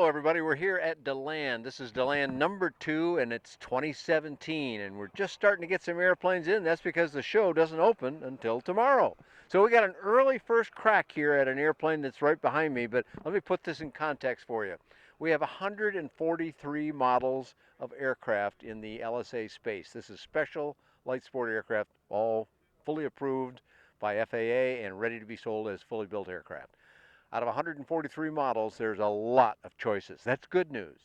Hello everybody, we're here at DeLand. This is DeLand number 2 and it's 2017 and we're just starting to get some airplanes in. That's because the show doesn't open until tomorrow. So we got an early first crack here at an airplane that's right behind me, but let me put this in context for you. We have 143 models of aircraft in the LSA space. This is special light sport aircraft, all fully approved by FAA and ready to be sold as fully built aircraft. Out of 143 models, there's a lot of choices. That's good news.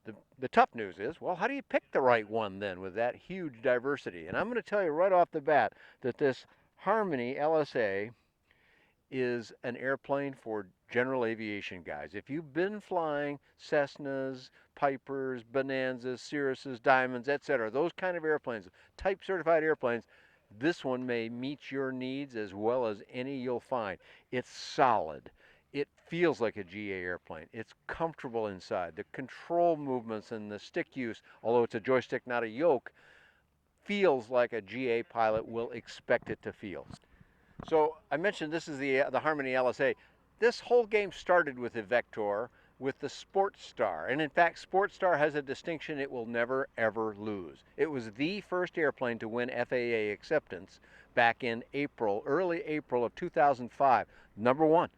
The tough news is, well, how do you pick the right one then with that huge diversity? And I'm going to tell you right off the bat that this Harmony LSA is an airplane for general aviation guys. If you've been flying Cessnas, Pipers, Bonanzas, Cirruses, Diamonds, etc., those kind of airplanes, type certified airplanes, this one may meet your needs as well as any you'll find. It's solid. It feels like a GA airplane. It's comfortable inside. The control movements and the stick use, although it's a joystick, not a yoke, feels like a GA pilot will expect it to feel. So I mentioned this is the Harmony LSA. This whole game started with Evektor with the SportStar. And in fact, SportStar has a distinction it will never ever lose. It was the first airplane to win FAA acceptance back in April, early April of 2005. Number one.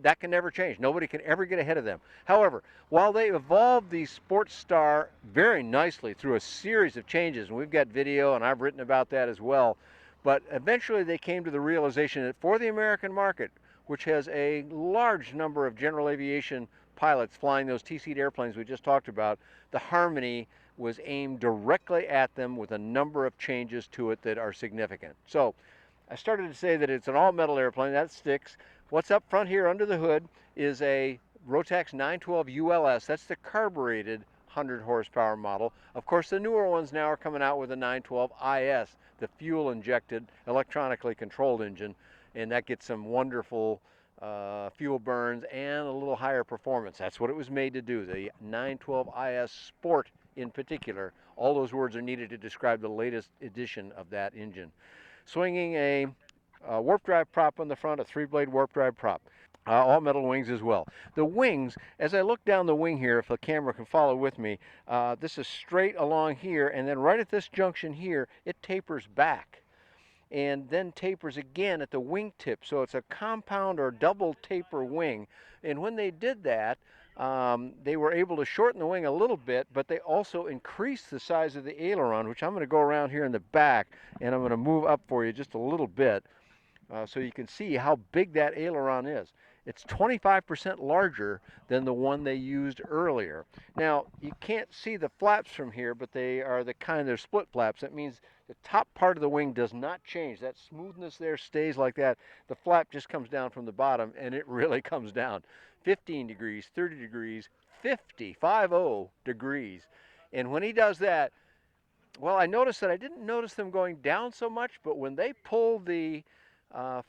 That can never change. Nobody can ever get ahead of them. However, while they evolved the SportStar very nicely through a series of changes, and we've got video and I've written about that as well, but eventually they came to the realization that for the American market, which has a large number of general aviation pilots flying those T-seat airplanes we just talked about, the Harmony was aimed directly at them with a number of changes to it that are significant. So I started to say that it's an all-metal airplane. That sticks. What's up front here under the hood is a Rotax 912 ULS. That's the carbureted 100 horsepower model. Of course, the newer ones now are coming out with a 912 IS, the fuel-injected, electronically controlled engine, and that gets some wonderful fuel burns and a little higher performance. That's what it was made to do, the 912 IS Sport in particular. All those words are needed to describe the latest edition of that engine. Swinging a warp drive prop on the front, a 3-blade warp drive prop. All metal wings as well. The wings, as I look down the wing here, if the camera can follow with me, this is straight along here, and then right at this junction here, it tapers back and then tapers again at the wingtip. So it's a compound or double taper wing. And when they did that, they were able to shorten the wing a little bit, but they also increased the size of the aileron, which I'm going to go around here in the back, and I'm going to move up for you just a little bit so you can see how big that aileron is. It's 25% larger than the one they used earlier. Now, you can't see the flaps from here, but they are the kind of split flaps. That means the top part of the wing does not change. That smoothness there stays like that. The flap just comes down from the bottom, and it really comes down. 15 degrees, 30 degrees, 50 degrees. And when he does that, well, I noticed that I didn't notice them going down so much, but when they pulled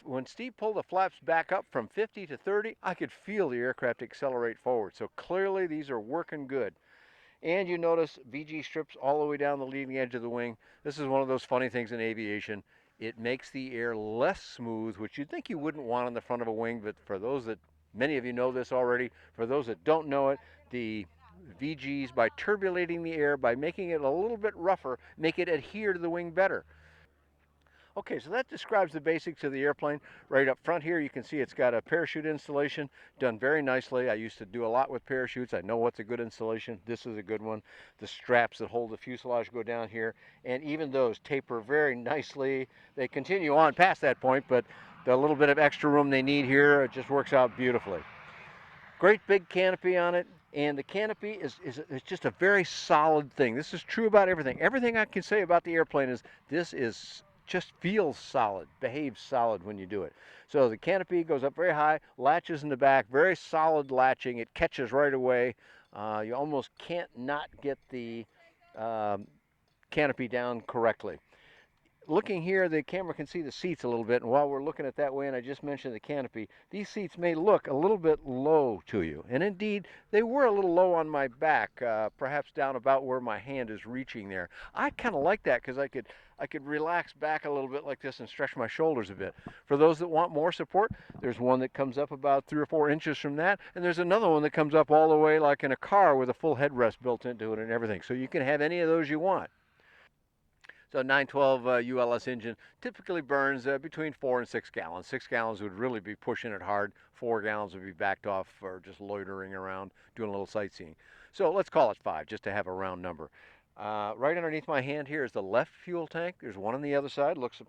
when Steve pulled the flaps back up from 50 to 30, I could feel the aircraft accelerate forward. So clearly these are working good. And you notice VG strips all the way down the leading edge of the wing. This is one of those funny things in aviation. It makes the air less smooth, which you'd think you wouldn't want on the front of a wing, but for those that, many of you know this already, for those that don't know it, the VGs, by turbulating the air, by making it a little bit rougher, make it adhere to the wing better. Okay, so that describes the basics of the airplane. Right up front here, you can see it's got a parachute installation done very nicely. I used to do a lot with parachutes. I know what's a good installation. This is a good one. The straps that hold the fuselage go down here, and even those taper very nicely. They continue on past that point, but the little bit of extra room they need here, it just works out beautifully. Great big canopy on it. And the canopy is just a very solid thing. This is true about everything. Everything I can say about the airplane is this is just feels solid, behaves solid when you do it. So the canopy goes up very high, latches in the back, very solid latching. It catches right away. You almost can't not get the canopy down correctly. looking here, the camera can see the seats a little bit, and while we're looking at that way, and I just mentioned the canopy, these seats may look a little bit low to you. And indeed, they were a little low on my back, perhaps down about where my hand is reaching there. I kind of like that because I could relax back a little bit like this and stretch my shoulders a bit. For those that want more support, there's one that comes up about 3 or 4 inches from that, and there's another one that comes up all the way like in a car with a full headrest built into it and everything. So you can have any of those you want. So 912 ULS engine typically burns between 4 and 6 gallons. 6 gallons would really be pushing it hard. 4 gallons would be backed off or just loitering around doing a little sightseeing. So let's call it 5 just to have a round number. Right underneath my hand here is the left fuel tank. There's one on the other side. Looks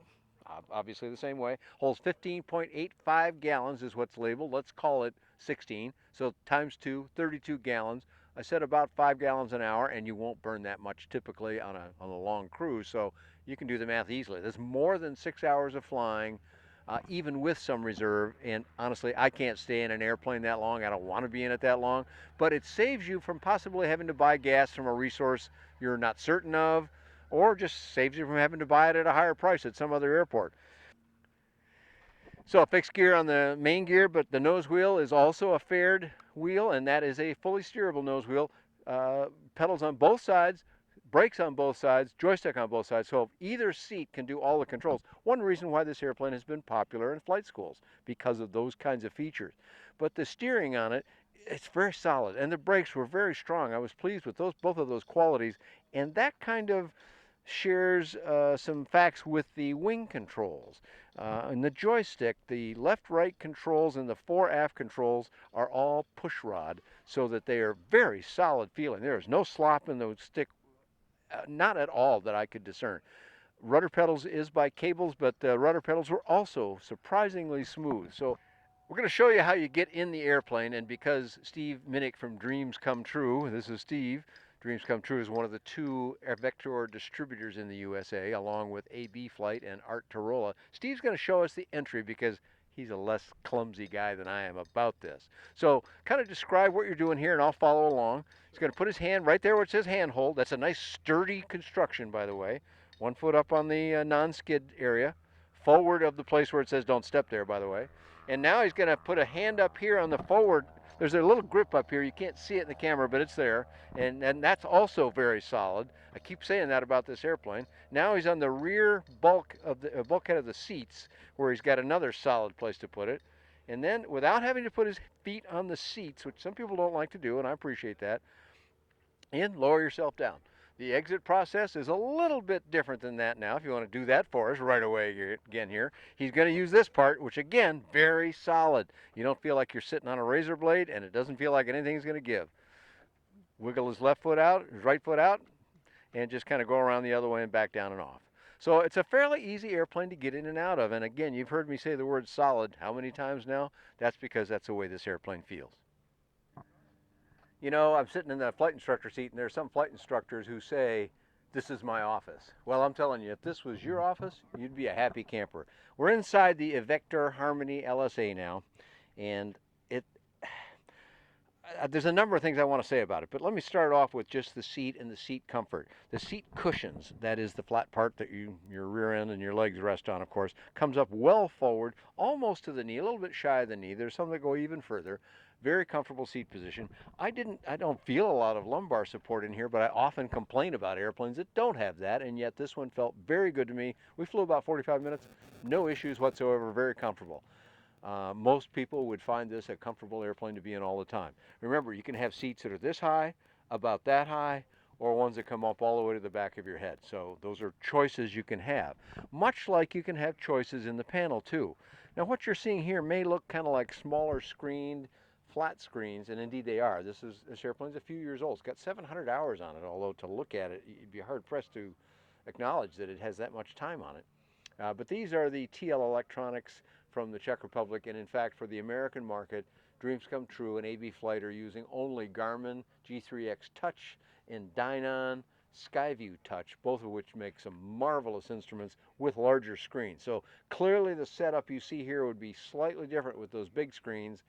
obviously the same way. Holds 15.85 gallons is what's labeled. Let's call it 16. So times 2, 32 gallons. I said about 5 gallons an hour, and you won't burn that much typically on a long cruise, so you can do the math easily. There's more than 6 hours of flying, even with some reserve, and honestly, I can't stay in an airplane that long. I don't want to be in it that long, but it saves you from possibly having to buy gas from a resource you're not certain of, or just saves you from having to buy it at a higher price at some other airport. So a fixed gear on the main gear, but the nose wheel is also a faired wheel, and that is a fully steerable nose wheel. Pedals on both sides, brakes on both sides, joystick on both sides, so either seat can do all the controls. One reason why this airplane has been popular in flight schools, because of those kinds of features. But the steering on it, it's very solid, and the brakes were very strong. I was pleased with both of those qualities, and that kind of shares some facts with the wing controls. And the joystick, the left-right controls and the fore-aft controls are all push rod, so that they are very solid feeling. There is no slop in the stick, not at all that I could discern. Rudder pedals is by cables, but the rudder pedals were also surprisingly smooth. So we're going to show you how you get in the airplane, and because Steve Minnich from Dreams Come True, this is Steve, Dreams Come True is one of the 2 Evektor distributors in the USA, along with AB Flight and Art Tarola. Steve's going to show us the entry because he's a less clumsy guy than I am about this. So kind of describe what you're doing here, and I'll follow along. He's going to put his hand right there where it says handhold. That's a nice sturdy construction, by the way. 1 foot up on the non-skid area, forward of the place where it says don't step there, by the way. And now he's going to put a hand up here on the forward. There's a little grip up here. You can't see it in the camera, but it's there. And that's also very solid. I keep saying that about this airplane. Now he's on the rear bulkhead of the seats, where he's got another solid place to put it. And then, without having to put his feet on the seats, which some people don't like to do, and I appreciate that, and lower yourself down. The exit process is a little bit different than that now. If you want to do that for us right away again here, he's going to use this part, which again, very solid. You don't feel like you're sitting on a razor blade, and it doesn't feel like anything's going to give. Wiggle his left foot out, his right foot out, and just kind of go around the other way and back down and off. So it's a fairly easy airplane to get in and out of. And again, you've heard me say the word solid how many times now? That's because that's the way this airplane feels. You know, I'm sitting in the flight instructor seat, and there are some flight instructors who say, this is my office. Well, I'm telling you, if this was your office, you'd be a happy camper. We're inside the Evektor Harmony LSA now, and there's a number of things I want to say about it, but let me start off with just the seat and the seat comfort. The seat cushions, that is the flat part that your rear end and your legs rest on, of course, comes up well forward, almost to the knee, a little bit shy of the knee. There's some that go even further. Very comfortable seat position. I don't feel a lot of lumbar support in here, but I often complain about airplanes that don't have that, and yet this one felt very good to me. We flew about 45 minutes, no issues whatsoever, very comfortable. Most people would find this a comfortable airplane to be in all the time. Remember, you can have seats that are this high, about that high, or ones that come up all the way to the back of your head. So those are choices you can have, much like you can have choices in the panel too. Now what you're seeing here may look kind of like smaller screened, flat screens, and indeed they are. This airplane's a few years old. It's got 700 hours on it, although to look at it, you'd be hard pressed to acknowledge that it has that much time on it. But these are the TL Electronics from the Czech Republic, and in fact for the American market, Dreams Come True and AB Flight are using only Garmin G3X Touch and Dynon Skyview Touch, both of which make some marvelous instruments with larger screens. So clearly the setup you see here would be slightly different with those big screens,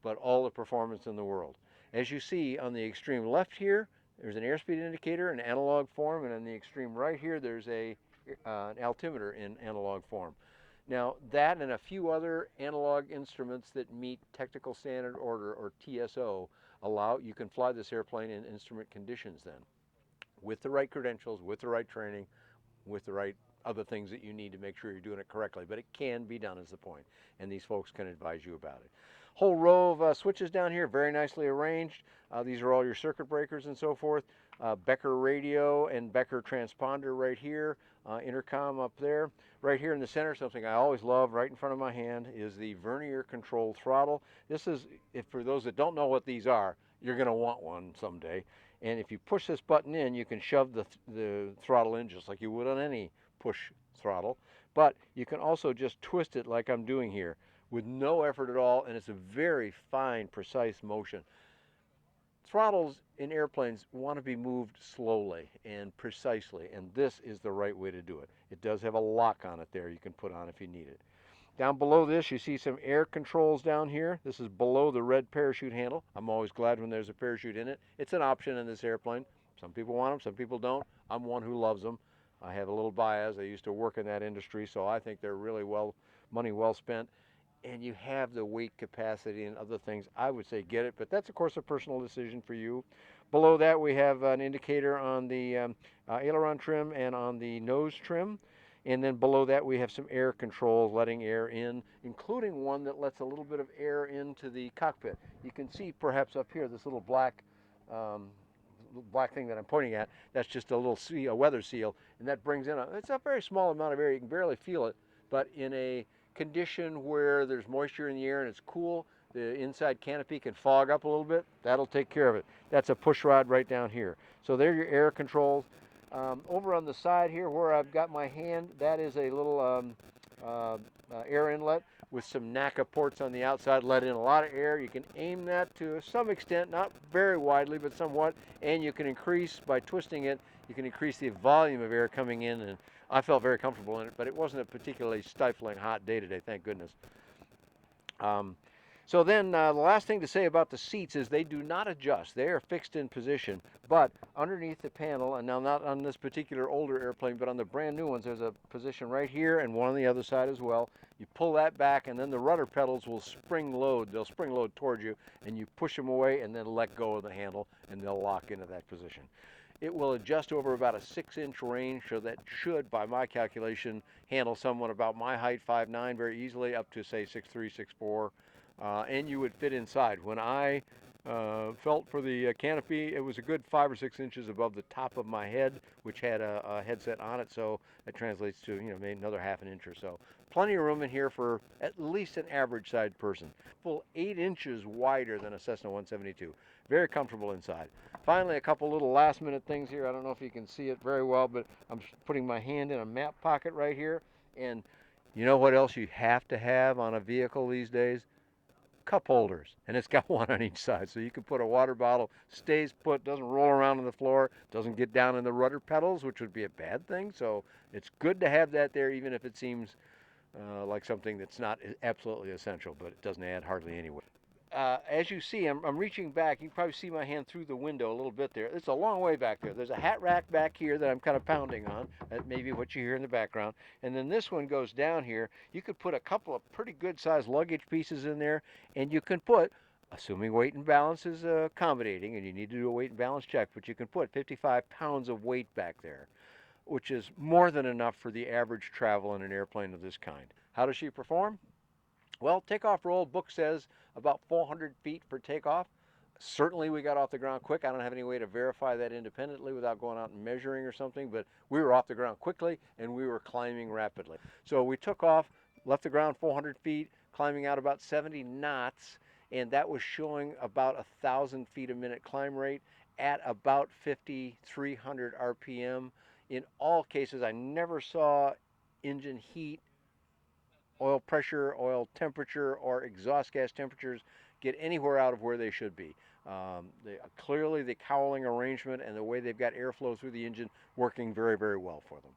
but all the performance in the world. As you see on the extreme left here, there's an airspeed indicator in analog form, and on the extreme right here, there's a an altimeter in analog form. Now that and a few other analog instruments that meet technical standard order, or TSO, you can fly this airplane in instrument conditions then, with the right credentials, with the right training, with the right other things that you need to make sure you're doing it correctly. But it can be done, is the point, and these folks can advise you about it. Whole row of switches down here, very nicely arranged. These are all your circuit breakers and so forth. Becker radio and Becker transponder right here. Intercom up there. Right here in the center, something I always love, right in front of my hand, is the vernier control throttle. This is, for those that don't know what these are, you're going to want one someday. And if you push this button in, you can shove the throttle in just like you would on any push throttle. But you can also just twist it like I'm doing here with no effort at all, and it's a very fine, precise motion. Throttles in airplanes want to be moved slowly and precisely, and this is the right way to do it. It does have a lock on it there you can put on if you need it. Down below this, you see some air controls down here. This is below the red parachute handle. I'm always glad when there's a parachute in it. It's an option in this airplane. Some people want them, some people don't. I'm one who loves them. I have a little bias. I used to work in that industry, so I think they're really money well spent. And you have the weight capacity and other things. I would say get it, but that's of course a personal decision for you. Below that, we have an indicator on the aileron trim and on the nose trim. And then below that, we have some air controls letting air in, including one that lets a little bit of air into the cockpit. You can see perhaps up here this little black thing that I'm pointing at. That's just a little a weather seal, and that brings in it's a very small amount of air. You can barely feel it, but in a condition where there's moisture in the air and it's cool, the inside canopy can fog up a little bit. That'll take care of it. That's a push rod right down here. So there are your air controls. Over on the side here where I've got my hand, that is a little air inlet with some NACA ports on the outside, let in a lot of air. You can aim that to some extent, not very widely, but somewhat, and you can increase, by twisting it, you can increase the volume of air coming in, and I felt very comfortable in it, but it wasn't a particularly stifling hot day today, thank goodness. So then the last thing to say about the seats is they do not adjust. They are fixed in position, but underneath the panel, and now not on this particular older airplane, but on the brand new ones, there's a position right here and one on the other side as well. You pull that back, and then the rudder pedals will spring load. They'll spring load towards you, and you push them away and then let go of the handle, and they'll lock into that position. It will adjust over about a 6-inch range, so that should, by my calculation, handle someone about my height, 5'9", very easily, up to say 6'3", 6'4", and you would fit inside. When I felt for the canopy, it was a good 5 or 6 inches above the top of my head, which had a headset on it, so it translates to maybe another ½ inch or so. Plenty of room in here for at least an average-sized person. Full 8 inches wider than a Cessna 172. Very comfortable inside. Finally, a couple little last-minute things here. I don't know if you can see it very well, but I'm putting my hand in a map pocket right here. And you know what else you have to have on a vehicle these days? Cup holders. And it's got one on each side. So you can put a water bottle, stays put, doesn't roll around on the floor, doesn't get down in the rudder pedals, which would be a bad thing. So it's good to have that there, even if it seems like something that's not absolutely essential, but it doesn't add hardly any weight. As you see, I'm reaching back. You can probably see my hand through the window a little bit there. It's a long way back there. There's a hat rack back here that I'm kind of pounding on. That may be what you hear in the background. And then this one goes down here. You could put a couple of pretty good sized luggage pieces in there, and you can put, assuming weight and balance is accommodating, and you need to do a weight and balance check, but you can put 55 pounds of weight back there, which is more than enough for the average travel in an airplane of this kind. How does she perform? Well, takeoff roll, book says about 400 feet for takeoff. Certainly we got off the ground quick. I don't have any way to verify that independently without going out and measuring or something, but we were off the ground quickly and we were climbing rapidly. So we took off, left the ground 400 feet, climbing out about 70 knots, and that was showing about 1,000 feet a minute climb rate at about 5,300 RPM. In all cases, I never saw engine heat, oil pressure, oil temperature, or exhaust gas temperatures get anywhere out of where they should be. Clearly the cowling arrangement and the way they've got airflow through the engine working very, very well for them.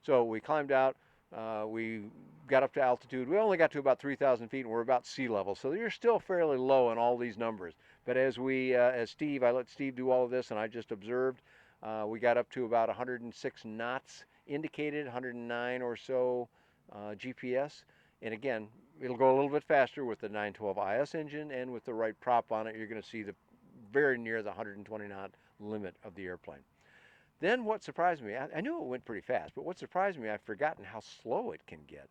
So we climbed out, we got up to altitude. We only got to about 3,000 feet and we're about sea level. So you're still fairly low in all these numbers. But as I let Steve do all of this and I just observed, we got up to about 106 knots indicated 109 or so GPS. And again, it'll go a little bit faster with the 912 IS engine, and with the right prop on it, you're going to see the very near the 120 knot limit of the airplane. Then what surprised me, I knew it went pretty fast, but what surprised me, I've forgotten how slow it can get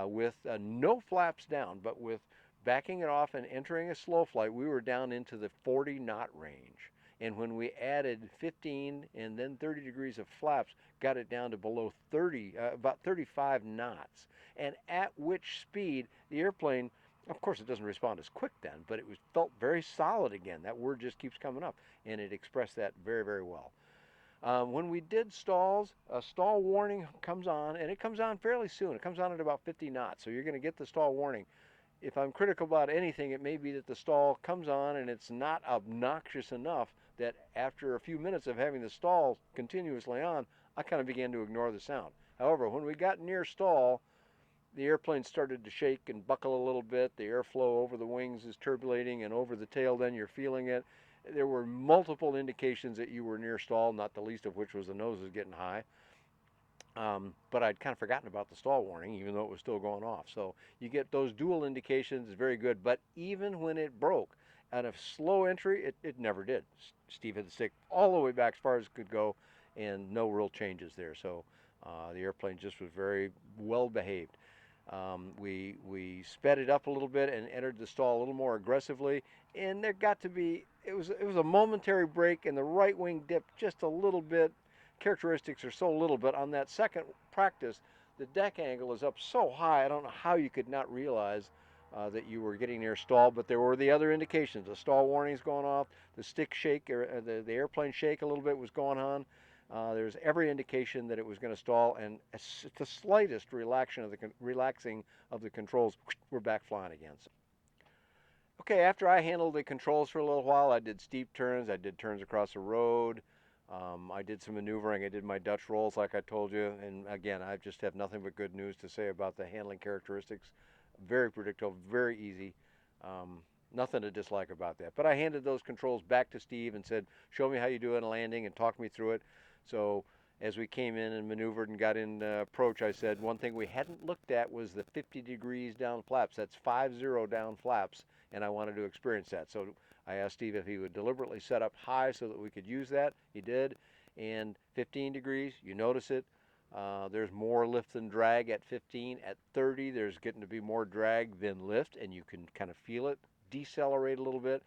with no flaps down, but with backing it off and entering a slow flight, we were down into the 40 knot range. And when we added 15 and then 30 degrees of flaps, got it down to below 30, about 35 knots. And at which speed the airplane, of course it doesn't respond as quick then, but it felt very solid again. That word just keeps coming up, and it expressed that very, very well. When we did stalls, a stall warning comes on, and it comes on fairly soon. It comes on at about 50 knots, so you're going to get the stall warning. If I'm critical about anything, it may be that the stall comes on and it's not obnoxious enough that after a few minutes of having the stall continuously on, I kind of began to ignore the sound. However, when we got near stall, the airplane started to shake and buckle a little bit. The airflow over the wings is turbulating, and over the tail then you're feeling it. There were multiple indications that you were near stall, not the least of which was the nose was getting high. But I'd kind of forgotten about the stall warning, even though it was still going off. So you get those dual indications, it's very good. But even when it broke at a slow entry, it never did. Steve had to stick all the way back as far as it could go, and no real changes there. So the airplane just was very well behaved. We sped it up a little bit and entered the stall a little more aggressively, and there got to be, it was a momentary break, and the right wing dipped just a little bit. Characteristics are so little, but on that second practice, the deck angle is up so high, I don't know how you could not realize that you were getting near stall, but there were the other indications. The stall warning's going off, the stick shake, or the airplane shake a little bit was going on. There's every indication that it was going to stall, and the slightest relaxing of the controls, we're back flying again. So. Okay, after I handled the controls for a little while, I did steep turns, I did turns across the road, I did some maneuvering, I did my Dutch rolls like I told you, and again, I just have nothing but good news to say about the handling characteristics. Very predictable, very easy. Nothing to dislike about that. But I handed those controls back to Steve and said, show me how you do it in a landing and talk me through it. So as we came in and maneuvered and got in approach, I said one thing we hadn't looked at was the 50 degrees down flaps. That's 50 down flaps, and I wanted to experience that. So I asked Steve if he would deliberately set up high so that we could use that. He did. And 15 degrees, you notice it. There's more lift than drag at 15. At 30, there's getting to be more drag than lift, and you can kind of feel it decelerate a little bit.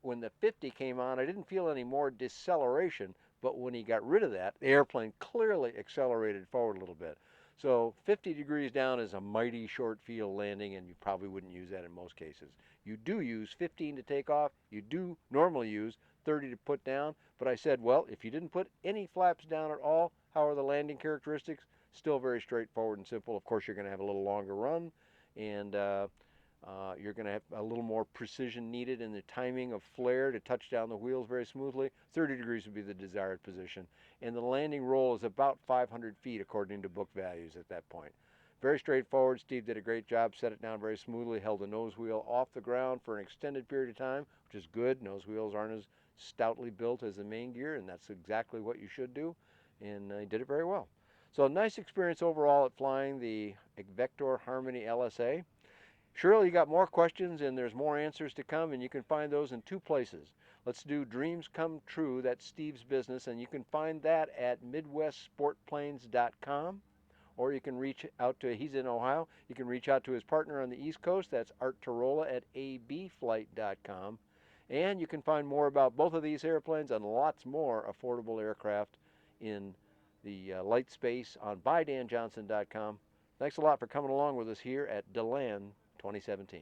When the 50 came on, I didn't feel any more deceleration, but when he got rid of that, the airplane clearly accelerated forward a little bit. So 50 degrees down is a mighty short field landing, and you probably wouldn't use that in most cases. You do use 15 to take off. You do normally use 30 to put down. But I said, well, if you didn't put any flaps down at all, how are the landing characteristics? Still very straightforward and simple. Of course, you're going to have a little longer run, and you're going to have a little more precision needed in the timing of flare to touch down the wheels very smoothly. 30 degrees would be the desired position. And the landing roll is about 500 feet according to book values at that point. Very straightforward. Steve did a great job, set it down very smoothly, held the nose wheel off the ground for an extended period of time, which is good. Nose wheels aren't as stoutly built as the main gear, and that's exactly what you should do. And he did it very well. So a nice experience overall at flying the Evektor Harmony LSA. Surely you got more questions and there's more answers to come, and you can find those in two places. Let's do Dreams Come True. That's Steve's business, and you can find that at midwestsportplanes.com, or you can reach out to, he's in Ohio, you can reach out to his partner on the East Coast. That's Art Tarola at abflight.com. And you can find more about both of these airplanes and lots more affordable aircraft in the light space on buydanjohnson.com. Thanks a lot for coming along with us here at DeLand 2017.